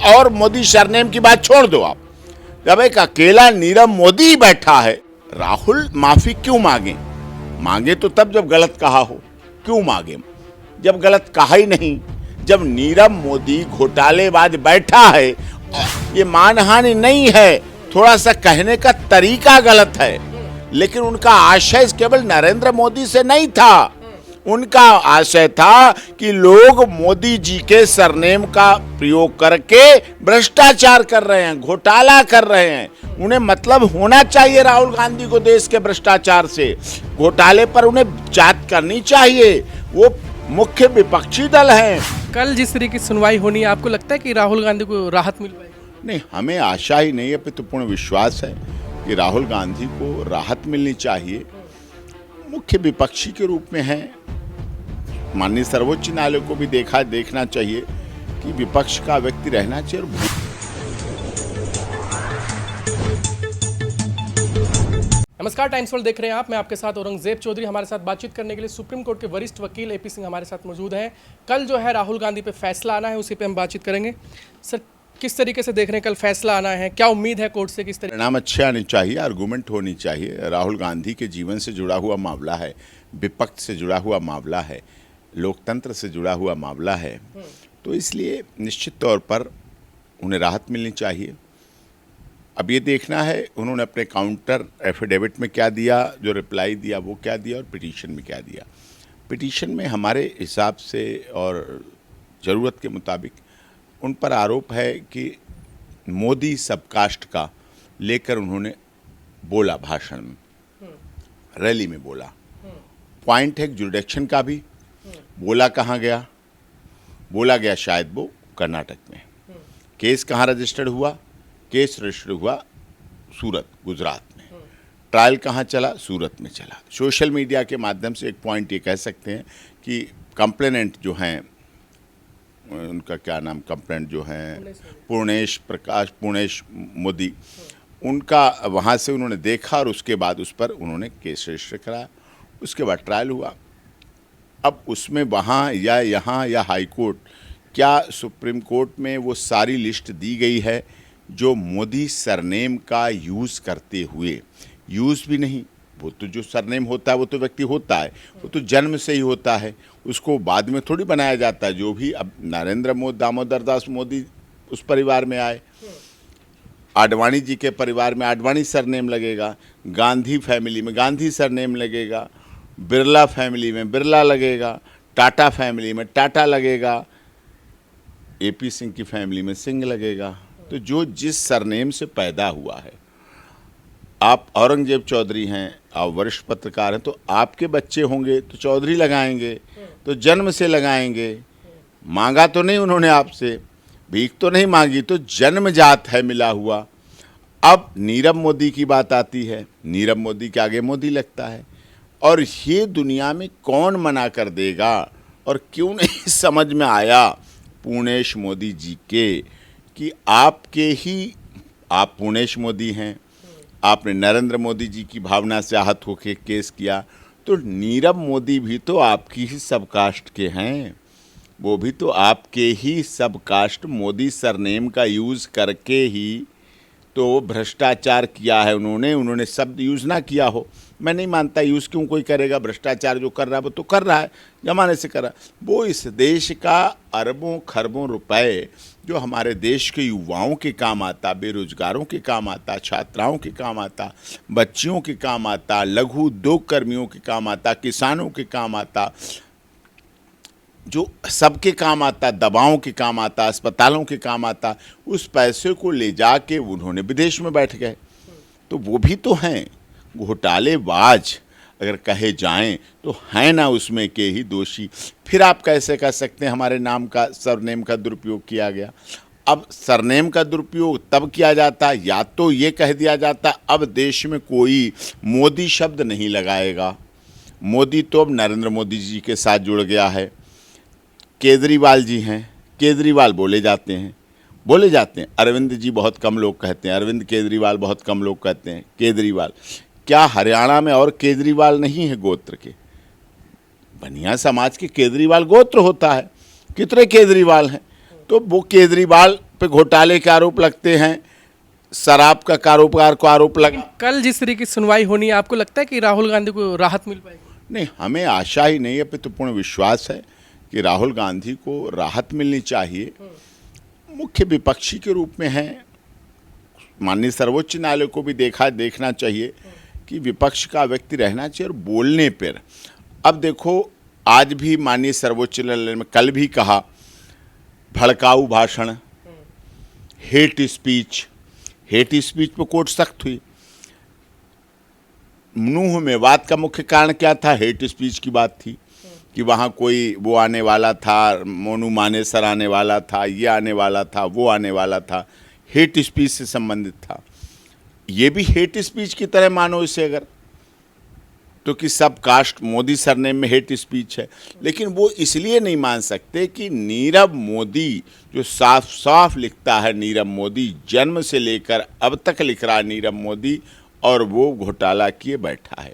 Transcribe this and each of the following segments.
और मोदी सरनेम की बात छोड़ दो आप। जब एक अकेला नीरव मोदी बैठा है, राहुल माफी क्यों मांगे? मांगे तो तब जब गलत कहा हो। क्यों मांगे जब गलत कहा ही नहीं? जब नीरव मोदी घोटालेबाज बैठा है, ये मानहानि नहीं है, थोड़ा सा कहने का तरीका गलत है, लेकिन उनका आशय केवल नरेंद्र मोदी से नहीं था। उनका आशय था कि लोग मोदी जी के सरनेम का प्रयोग करके भ्रष्टाचार कर रहे हैं, घोटाला कर रहे हैं। उन्हें मतलब होना चाहिए राहुल गांधी को देश के भ्रष्टाचार से, घोटाले पर उन्हें जांच करनी चाहिए। वो मुख्य विपक्षी दल हैं। कल जिस तरीके की सुनवाई होनी है, आपको लगता है कि राहुल गांधी को राहत मिल पाएगी? नहीं, हमें आशा ही नहीं है, पर तो पूर्ण विश्वास है कि राहुल गांधी को राहत मिलनी चाहिए। मुख्य विपक्षी के रूप में है, माननीय सर्वोच्च न्यायालय को भी देखना चाहिए कि विपक्ष का व्यक्ति रहना चाहिए। नमस्कार, टाइम्स वर्ल्ड देख रहे हैं आप। मैं आपके साथ औरंगजेब चौधरी। हमारे साथ बातचीत करने के लिए सुप्रीम कोर्ट के वरिष्ठ वकील एपी सिंह हमारे साथ मौजूद हैं। कल जो है राहुल गांधी पे फैसला आना है, उसी पे हम बातचीत करेंगे। सर, किस तरीके से देख रहे हैं, कल फैसला आना है, क्या उम्मीद है कोर्ट से? किस तरह परिणाम अच्छे आने चाहिए, आर्गूमेंट होनी चाहिए। राहुल गांधी के जीवन से जुड़ा हुआ मामला है, विपक्ष से जुड़ा हुआ मामला है, लोकतंत्र से जुड़ा हुआ मामला है, तो इसलिए निश्चित तौर पर उन्हें राहत मिलनी चाहिए। अब ये देखना है उन्होंने अपने काउंटर एफिडेविट में क्या दिया, जो रिप्लाई दिया वो क्या दिया, और पिटीशन में क्या दिया। पिटीशन में हमारे हिसाब से और ज़रूरत के मुताबिक उन पर आरोप है कि मोदी सबकास्ट का लेकर उन्होंने बोला, भाषण में, रैली में बोला। पॉइंट है जुरिडिक्शन का भी, बोला कहाँ गया? बोला गया शायद वो कर्नाटक में। केस कहाँ रजिस्टर्ड हुआ? केस रजिस्टर्ड हुआ सूरत, गुजरात में। ट्रायल कहाँ चला? सूरत में चला। सोशल मीडिया के माध्यम से एक पॉइंट ये कह सकते हैं कि कंप्लेनेंट जो हैं, उनका क्या नाम, कंप्लेंट जो हैं पूर्णेश मोदी, उनका वहाँ से उन्होंने देखा और उसके बाद उस पर उन्होंने केस रजिस्टर कराया। उसके बाद ट्रायल हुआ। अब उसमें वहाँ या यहाँ या हाई कोर्ट, क्या सुप्रीम कोर्ट में वो सारी लिस्ट दी गई है जो मोदी सरनेम का यूज़ करते हुए, यूज़ भी नहीं, वो तो जो सरनेम होता है वो तो व्यक्ति होता है, वो तो जन्म से ही होता है, उसको बाद में थोड़ी बनाया जाता है। जो भी अब नरेंद्र मोदी, दामोदर दास मोदी उस परिवार में आए, आडवाणी जी के परिवार में आडवाणी सरनेम लगेगा, गांधी फैमिली में गांधी सरनेम लगेगा, बिरला फैमिली में बिरला लगेगा, टाटा फैमिली में टाटा लगेगा, एपी सिंह की फैमिली में सिंह लगेगा। तो जो जिस सरनेम से पैदा हुआ है, आप औरंगजेब चौधरी हैं, आप वरिष्ठ पत्रकार हैं, तो आपके बच्चे होंगे तो चौधरी लगाएंगे, तो जन्म से लगाएंगे। मांगा तो नहीं उन्होंने आपसे, भीख तो नहीं मांगी, तो जन्मजात है मिला हुआ। अब नीरव मोदी की बात आती है, नीरव मोदी के आगे मोदी लगता है, और ये दुनिया में कौन मना कर देगा? और क्यों नहीं समझ में आया पूर्णेश मोदी जी के कि आप पूर्णेश मोदी हैं, आपने नरेंद्र मोदी जी की भावना से आहत होकर केस किया, तो नीरव मोदी भी तो आपकी ही सबकास्ट के हैं, वो भी तो आपके ही सबकास्ट, मोदी सरनेम का यूज़ करके ही तो भ्रष्टाचार किया है उन्होंने शब्द यूज़ ना किया हो। मैं नहीं मानता यूज़ क्यों कोई करेगा, भ्रष्टाचार जो कर रहा है वो तो कर रहा है, जमाने से कर रहा है। वो इस देश का अरबों खरबों रुपए जो हमारे देश के युवाओं के काम आता, बेरोजगारों के काम आता, छात्राओं के काम आता, बच्चियों के काम आता, लघु उद्योग कर्मियों के काम आता, किसानों के काम आता, जो सबके काम आता, दवाओं के काम आता, अस्पतालों के काम आता, उस पैसे को ले जाके उन्होंने विदेश में बैठ गए। तो वो भी तो हैं घोटालेबाज, अगर कहे जाएं तो हैं ना उसमें के ही दोषी। फिर आप कैसे कह सकते हैं हमारे नाम का, सरनेम का दुरुपयोग किया गया? अब सरनेम का दुरुपयोग तब किया जाता, या तो ये कह दिया जाता अब देश में कोई मोदी शब्द नहीं लगाएगा। मोदी तो अब नरेंद्र मोदी जी के साथ जुड़ गया है। केजरीवाल जी हैं, केजरीवाल बोले जाते हैं। अरविंद जी बहुत कम लोग कहते हैं, अरविंद केजरीवाल बहुत कम लोग कहते हैं, केजरीवाल। क्या हरियाणा में और केजरीवाल नहीं है गोत्र के? बनिया समाज के केजरीवाल गोत्र होता है, कितने केजरीवाल हैं? तो वो केजरीवाल पे घोटाले के आरोप लगते हैं, शराब का कारोबार को आरोप लगा। कल जिस तरीके की सुनवाई होनी है, आपको लगता है कि राहुल गांधी को राहत मिल पाएगी? नहीं, हमें आशा ही नहीं है, पे तो पूर्ण विश्वास है कि राहुल गांधी को राहत मिलनी चाहिए। मुख्य विपक्षी के रूप में हैं, माननीय सर्वोच्च न्यायालय को भी देखना चाहिए कि विपक्ष का व्यक्ति रहना चाहिए और बोलने पर। अब देखो, आज भी माननीय सर्वोच्च न्यायालय में कल भी कहा, भड़काऊ भाषण, हेट स्पीच पे कोर्ट सख्त हुई। नूह में वाद का मुख्य कारण क्या था? हेट स्पीच की बात थी कि वहाँ कोई वो आने वाला था, मोनू मानेसर आने वाला था, ये आने वाला था, वो आने वाला था, हेट स्पीच से संबंधित था। ये भी हेट स्पीच की तरह मानो इसे अगर, तो कि सब कास्ट मोदी सरनेम में हेट स्पीच है। लेकिन वो इसलिए नहीं मान सकते कि नीरव मोदी जो साफ साफ लिखता है, नीरव मोदी जन्म से लेकर अब तक लिख रहा है नीरव मोदी, और वो घोटाला किए बैठा है।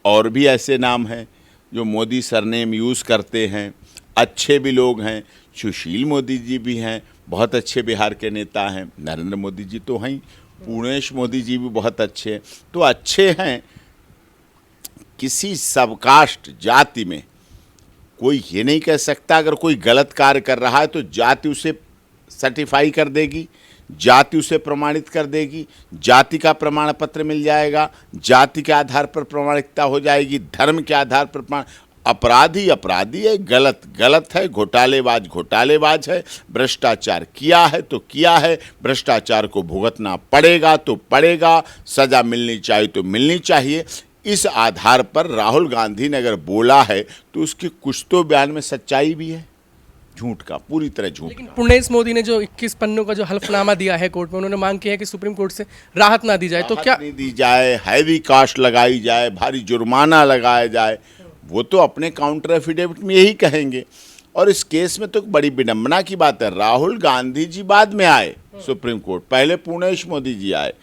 और भी ऐसे नाम हैं जो मोदी सरनेम यूज़ करते हैं, अच्छे भी लोग हैं। सुशील मोदी जी भी हैं, बहुत अच्छे बिहार के नेता हैं। नरेंद्र मोदी जी तो हैं, पूर्णेश मोदी जी भी बहुत अच्छे हैं। तो अच्छे हैं। किसी सबकास्ट जाति में कोई ये नहीं कह सकता अगर कोई गलत कार्य कर रहा है तो जाति उसे सर्टिफाई कर देगी, जाति उसे प्रमाणित कर देगी, जाति का प्रमाण पत्र मिल जाएगा, जाति के आधार पर प्रमाणिकता हो जाएगी, धर्म के आधार पर प्रमाण। अपराधी अपराधी है, गलत है, घोटालेबाज है, भ्रष्टाचार किया है तो किया है, भ्रष्टाचार को भुगतना पड़ेगा तो पड़ेगा, सजा मिलनी चाहिए तो मिलनी चाहिए। इस आधार पर राहुल गांधी ने अगर बोला है तो उसकी कुछ तो बयान में सच्चाई भी है, झूठ का, पूरी तरह झूठ। लेकिन पुर्णेश मोदी ने जो 21 पन्नों का जो हल्फनामा दिया है कोर्ट में, उन्होंने मांग की है कि सुप्रीम कोर्ट से राहत ना दी जाए, तो क्या नहीं दी जाए, हैवी कास्ट लगाई जाए, भारी जुर्माना लगाया जाए, वो तो अपने काउंटर एफिडेविट में यही कहेंगे। और इस केस में तो बड़ी विडंबना की बात है, राहुल गांधी जी बाद में आए सुप्रीम कोर्ट, पहले पुर्णेश मोदी जी आए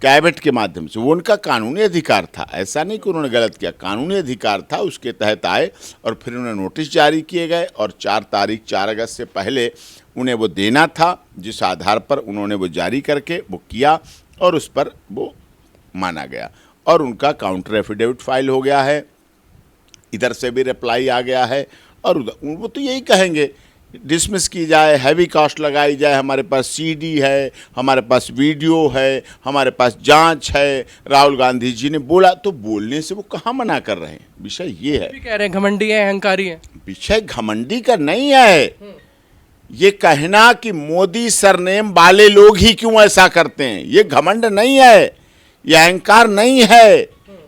कैबिनेट के माध्यम से। वो उनका कानूनी अधिकार था, ऐसा नहीं कि उन्होंने गलत किया, कानूनी अधिकार था, उसके तहत आए और फिर उन्हें नोटिस जारी किए गए और 4 अगस्त से पहले उन्हें वो देना था, जिस आधार पर उन्होंने वो जारी करके वो किया और उस पर वो माना गया और उनका काउंटर एफिडेविट फाइल हो गया है, इधर से भी रिप्लाई आ गया है। और वो तो यही कहेंगे डिसमिस की जाए, हैवी कास्ट लगाई जाए, हमारे पास सीडी है, हमारे पास वीडियो है, हमारे पास जांच है, राहुल गांधी जी ने बोला, तो बोलने से वो कहाँ मना कर रहे हैं। विषय ये है, कह रहे हैं घमंडी है, अहंकारी है। विषय घमंडी का नहीं है, ये कहना कि मोदी सरनेम वाले लोग ही क्यों ऐसा करते हैं, ये घमंड नहीं है, ये अहंकार नहीं है,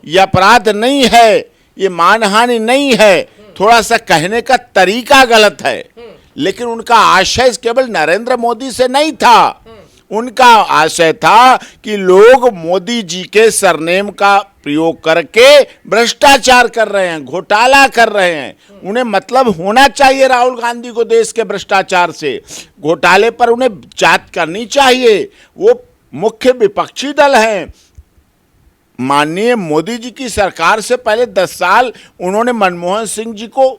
ये अपराध नहीं है, ये मानहानि नहीं है, थोड़ा सा कहने का तरीका गलत है। लेकिन उनका आशय केवल नरेंद्र मोदी से नहीं था, उनका आशय था कि लोग मोदी जी के सरनेम का प्रयोग करके भ्रष्टाचार कर रहे हैं, घोटाला कर रहे हैं। उन्हें मतलब होना चाहिए राहुल गांधी को देश के भ्रष्टाचार से, घोटाले पर उन्हें जांच करनी चाहिए। वो मुख्य विपक्षी दल हैं। माननीय मोदी जी की सरकार से पहले 10 साल उन्होंने मनमोहन सिंह जी को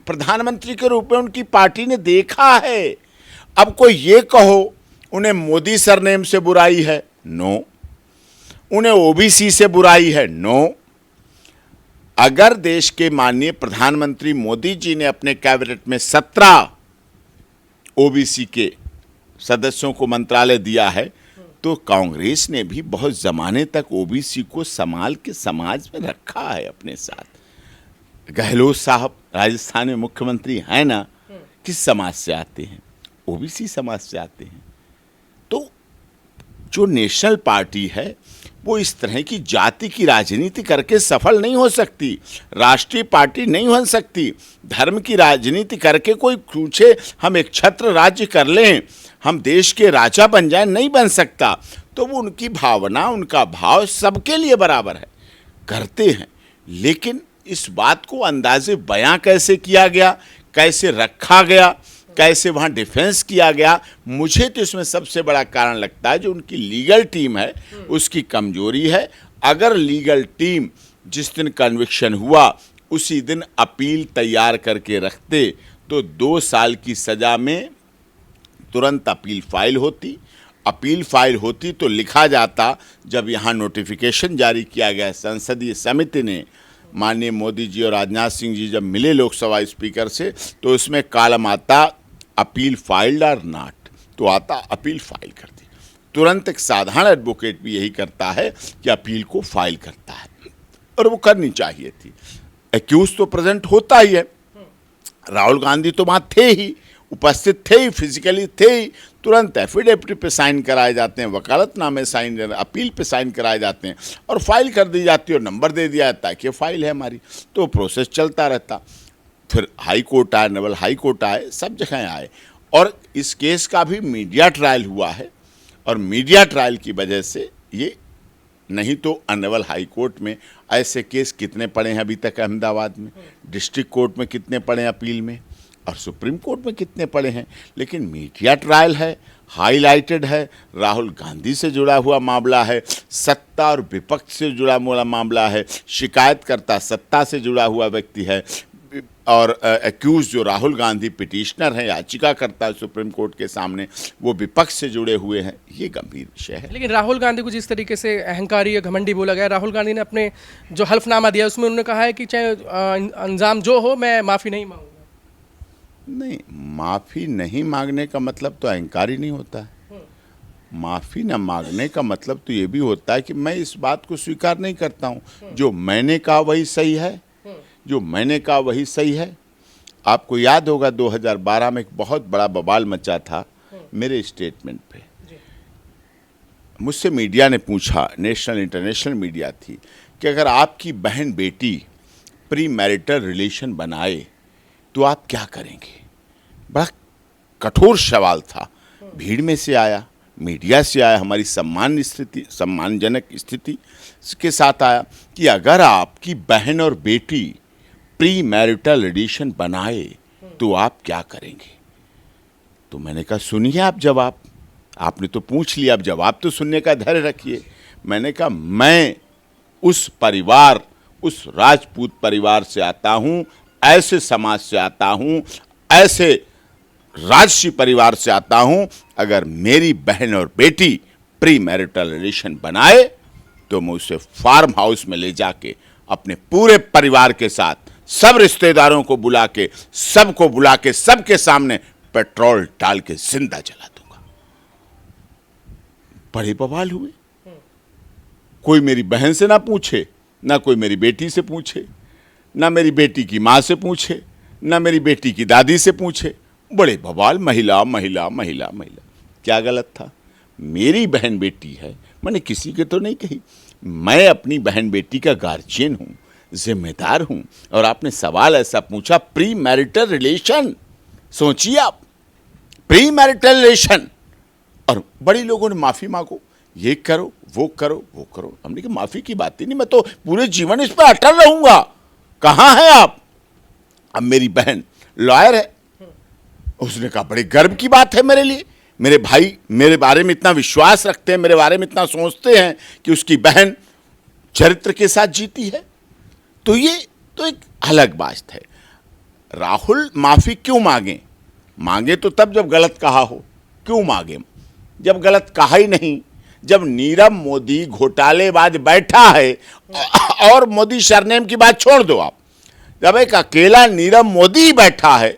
प्रधानमंत्री के रूप में उनकी पार्टी ने देखा है। अब कोई ये कहो उन्हें मोदी सरनेम से बुराई है, नो। उन्हें ओबीसी से बुराई है, नो। अगर देश के माननीय प्रधानमंत्री मोदी जी ने अपने कैबिनेट में 17 ओबीसी के सदस्यों को मंत्रालय दिया है, तो कांग्रेस ने भी बहुत ज़माने तक ओबीसी को संभाल के समाज में रखा है अपने साथ। गहलोत साहब राजस्थान में मुख्यमंत्री हैं ना, किस समाज से आते हैं? ओबीसी समाज से आते हैं। तो जो नेशनल पार्टी है वो इस तरह की जाति की राजनीति करके सफल नहीं हो सकती, राष्ट्रीय पार्टी नहीं बन सकती। धर्म की राजनीति करके कोई पूछे हम एक छत्र राज्य कर लें, हम देश के राजा बन जाएं, नहीं बन सकता। तो वो उनकी भावना, उनका भाव सबके लिए बराबर है, करते हैं। लेकिन इस बात को अंदाजे बयां कैसे किया गया, कैसे रखा गया, कैसे वहाँ डिफेंस किया गया, मुझे तो इसमें सबसे बड़ा कारण लगता है जो उनकी लीगल टीम है उसकी कमजोरी है। अगर लीगल टीम जिस दिन कन्विक्शन हुआ उसी दिन अपील तैयार करके रखते तो 2 साल की सज़ा में तुरंत अपील फाइल होती तो लिखा जाता। जब यहाँ नोटिफिकेशन जारी किया गया संसदीय समिति ने, माननीय मोदी जी और राजनाथ सिंह जी जब मिले लोकसभा स्पीकर से, तो इसमें कॉलम आता अपील फाइल्ड और नॉट, तो आता अपील फाइल कर दी। तुरंत एक साधारण एडवोकेट भी यही करता है कि अपील को फाइल करता है, और वो करनी चाहिए थी। एक्यूज तो प्रेजेंट होता ही है, राहुल गांधी तो वहाँ थे ही, उपस्थित थे ही, फिजिकली थे ही। तुरंत एफिडेविट पे साइन कराए जाते हैं, वकालतनामे साइन, अपील पे साइन कराए जाते हैं और फाइल कर दी जाती है और नंबर दे दिया जाता है कि फाइल है हमारी, तो प्रोसेस चलता रहता। फिर हाई कोर्ट आए, नवल हाई कोर्ट आए, सब जगह आए, और इस केस का भी मीडिया ट्रायल हुआ है, और मीडिया ट्रायल की वजह से ये, नहीं तो अनवल हाई कोर्ट में ऐसे केस कितने पड़े हैं अभी तक अहमदाबाद में, डिस्ट्रिक्ट कोर्ट में कितने पड़े हैं अपील में, और सुप्रीम कोर्ट में कितने पड़े हैं। लेकिन मीडिया ट्रायल है, हाईलाइटेड है, राहुल गांधी से जुड़ा हुआ मामला है, सत्ता और विपक्ष से जुड़ा हुआ मामला है, शिकायतकर्ता सत्ता से जुड़ा हुआ व्यक्ति है, और एक्यूज जो राहुल गांधी पिटिशनर हैं, याचिकाकर्ता सुप्रीम कोर्ट के सामने, वो विपक्ष से जुड़े हुए हैं। ये गंभीर विषय है। लेकिन राहुल गांधी को जिस तरीके से अहंकारी या घमंडी बोला गया, राहुल गांधी ने अपने जो हल्फनामा दिया उसमें उन्होंने कहा है कि चाहे अंजाम जो हो, मैं माफ़ी नहीं मांगूंगा। नहीं, माफ़ी नहीं मांगने का मतलब तो अहंकारी नहीं होता है। माफ़ी न मांगने का मतलब तो ये भी होता है कि मैं इस बात को स्वीकार नहीं करता हूँ, जो मैंने कहा वही सही है, जो मैंने कहा वही सही है। आपको याद होगा 2012 में एक बहुत बड़ा बवाल मचा था मेरे स्टेटमेंट पे। मुझसे मीडिया ने पूछा, नेशनल इंटरनेशनल मीडिया थी, कि अगर आपकी बहन बेटी प्री मैरिटल रिलेशन बनाए तो आप क्या करेंगे। बड़ा कठोर सवाल था, भीड़ में से आया, मीडिया से आया, हमारी सम्मानजनक स्थिति के साथ आया कि अगर आपकी बहन और बेटी प्री मैरिटल रिलेशन बनाए तो आप क्या करेंगे। तो मैंने कहा सुनिए आप जवाब, आपने तो पूछ लिया, अब जवाब तो सुनने का धैर्य रखिए। मैंने कहा मैं उस परिवार, उस राजपूत परिवार से आता हूँ, ऐसे समाज से आता हूँ, ऐसे राजसी परिवार से आता हूँ, अगर मेरी बहन और बेटी प्री मैरिटल रिलेशन बनाए तो मैं उसे फार्म हाउस में ले जाके अपने पूरे परिवार के साथ, सब रिश्तेदारों को बुला के, सबके सामने पेट्रोल डाल के जिंदा जला दूंगा। बड़े बवाल हुए। कोई मेरी बहन से ना पूछे, ना कोई मेरी बेटी से पूछे, ना मेरी बेटी की माँ से पूछे, ना मेरी बेटी की दादी से पूछे। बड़े बवाल, महिला महिला महिला महिला। क्या गलत था? मेरी बहन बेटी है, मैंने किसी के तो नहीं कही। मैं अपनी बहन बेटी का गार्जियन हूँ, जिम्मेदार हूँ, और आपने सवाल ऐसा पूछा, प्री मैरिटल रिलेशन। सोचिए आप, प्री मैरिटल रिलेशन, और बड़ी लोगों ने माफ़ी मांगो, ये करो वो करो वो करो। हमने कहा माफ़ी की बात ही नहीं, मैं तो पूरे जीवन इस पर अटल रहूँगा। कहाँ हैं आप? अब मेरी बहन लॉयर है, उसने कहा बड़े गर्व की बात है मेरे लिए, मेरे भाई मेरे बारे में इतना विश्वास रखते हैं, मेरे बारे में इतना सोचते हैं कि उसकी बहन चरित्र के साथ जीती है। तो ये तो एक अलग बात है। राहुल माफ़ी क्यों मांगे? मांगे तो तब जब गलत कहा हो। क्यों मांगे जब गलत कहा ही नहीं? जब नीरव मोदी घोटालेबाज बैठा है, और मोदी सरनेम की बात छोड़ दो आप, जब एक अकेला नीरव मोदी बैठा है,